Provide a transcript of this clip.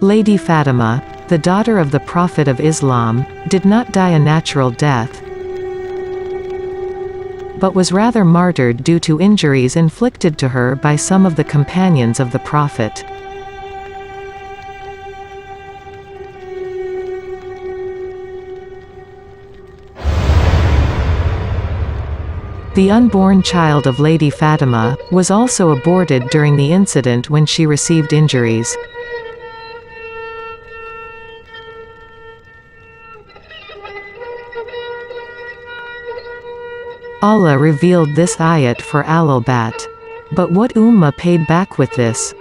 Lady Fatima, the daughter of the Prophet of Islam, did not die a natural death, but was rather martyred due to injuries inflicted to her by some of the companions of the Prophet. The unborn child of Lady Fatima was also aborted during the incident when she received injuries. Allah revealed this ayat for Ahlulbayt. But what Ummah paid back with this?